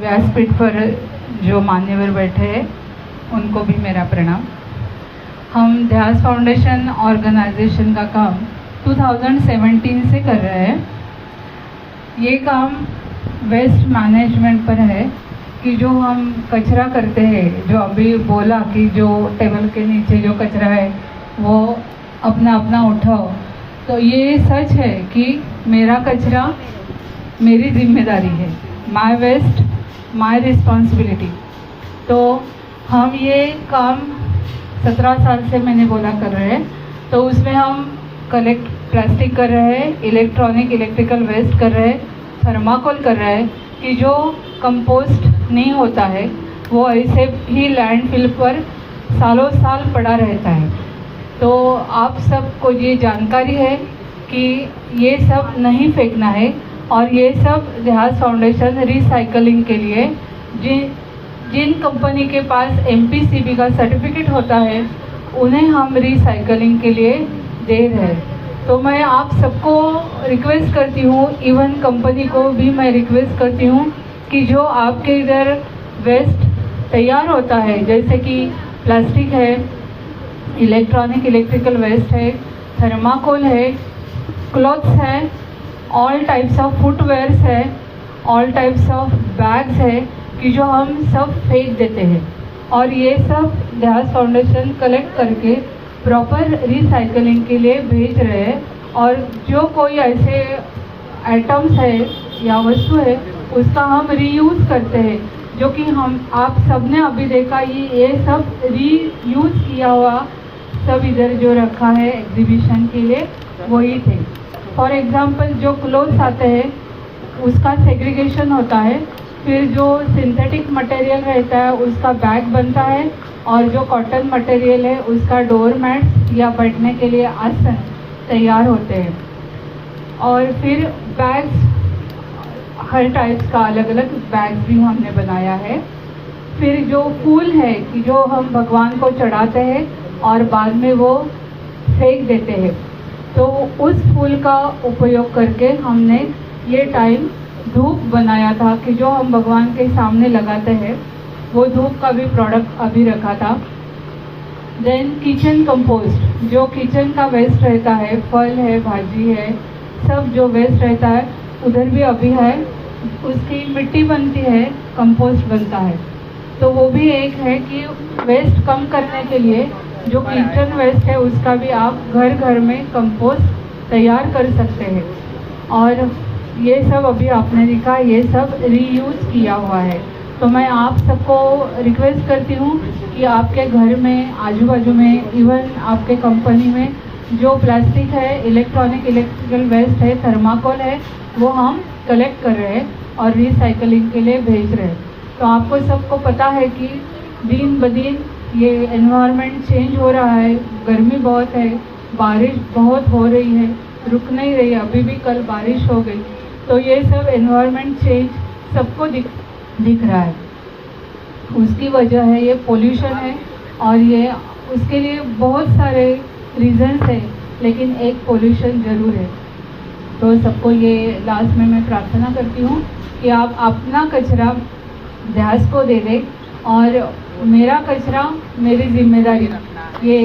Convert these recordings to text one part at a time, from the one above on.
व्यासपीठ पर जो मान्यवर बैठे हैं उनको भी मेरा प्रणाम। हम ध्यास फाउंडेशन ऑर्गेनाइजेशन का काम 2017 से कर रहे हैं। ये काम वेस्ट मैनेजमेंट पर है कि जो हम कचरा करते हैं, जो अभी बोला कि जो टेबल के नीचे जो कचरा है वो अपना अपना उठाओ, तो ये सच है कि मेरा कचरा मेरी जिम्मेदारी है, माय वेस्ट माय रिस्पॉन्सिबिलिटी। तो हम ये काम 17 साल से मैंने बोला कर रहे हैं। तो उसमें हम कलेक्ट प्लास्टिक कर रहे हैं, इलेक्ट्रॉनिक इलेक्ट्रिकल वेस्ट कर रहे हैं, थर्माकोल कर रहे हैं कि जो कंपोस्ट नहीं होता है वो ऐसे ही लैंडफिल पर सालों साल पड़ा रहता है। तो आप सबको ये जानकारी है कि ये सब नहीं फेंकना है और ये सब ध्यास फाउंडेशन रिसाइकलिंग के लिए जिन कंपनी के पास MPCB का सर्टिफिकेट होता है उन्हें हम रिसाइकलिंग के लिए दे रहे हैं। तो मैं आप सबको रिक्वेस्ट करती हूँ, इवन कंपनी को भी मैं रिक्वेस्ट करती हूँ कि जो आपके इधर वेस्ट तैयार होता है, जैसे कि प्लास्टिक है, इलेक्ट्रॉनिक इलेक्ट्रिकल वेस्ट है, थर्माकोल है, क्लॉथ्स है, ऑल टाइप्स ऑफ फुटवेयर्स है, ऑल टाइप्स ऑफ बैग्स है कि जो हम सब फेंक देते हैं और ये सब ध्यास फाउंडेशन कलेक्ट करके प्रॉपर रिसाइकलिंग के लिए भेज रहे हैं। और जो कोई ऐसे आइटम्स है या वस्तु है उसका हम रीयूज़ करते हैं, जो कि हम आप सब ने अभी देखा ये सब रीयूज़ किया हुआ सब इधर जो रखा है एग्जीबिशन के लिए वही थे। फॉर एग्जांपल जो क्लोथ्स आते हैं उसका सेग्रीगेशन होता है, फिर जो सिंथेटिक मटेरियल रहता है उसका बैग बनता है और जो कॉटन मटेरियल है उसका डोर मैट्स या बैठने के लिए आसन तैयार होते हैं। और फिर बैग्स हर टाइप्स का अलग अलग बैग्स भी हमने बनाया है। फिर जो फूल है कि जो हम भगवान को चढ़ाते हैं और बाद में वो फेंक देते हैं, तो उस फूल का उपयोग करके हमने ये टाइम धूप बनाया था कि जो हम भगवान के सामने लगाते हैं, वो धूप का भी प्रोडक्ट अभी रखा था। देन किचन कंपोस्ट, जो किचन का वेस्ट रहता है, फल है, भाजी है, सब जो वेस्ट रहता है उधर भी अभी है, उसकी मिट्टी बनती है, कंपोस्ट बनता है। तो वो भी एक है कि वेस्ट कम करने के लिए जो किचन वेस्ट है उसका भी आप घर घर में कंपोस्ट तैयार कर सकते हैं। और ये सब अभी आपने देखा, ये सब रीयूज़ किया हुआ है। तो मैं आप सबको रिक्वेस्ट करती हूँ कि आपके घर में, आजू बाजू में, इवन आपके कंपनी में जो प्लास्टिक है, इलेक्ट्रॉनिक इलेक्ट्रिकल वेस्ट है, थर्माकोल है, वो हम कलेक्ट कर रहे हैं और रिसाइकलिंग के लिए भेज रहे हैं। तो आपको सबको पता है कि दिन ब दिन ये एनवायरनमेंट चेंज हो रहा है, गर्मी बहुत है, बारिश बहुत हो रही है, रुक नहीं रही, अभी भी कल बारिश हो गई। तो ये सब एनवायरनमेंट चेंज सबको दिख रहा है। उसकी वजह है ये पोल्यूशन है और ये उसके लिए बहुत सारे रीजंस है, लेकिन एक पोल्यूशन ज़रूर है। तो सबको ये लास्ट में मैं प्रार्थना करती हूँ कि आप अपना कचरा ध्यास को दे दें और मेरा कचरा मेरी जिम्मेदारी, ये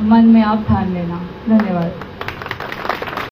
मन में आप ठान लेना। धन्यवाद।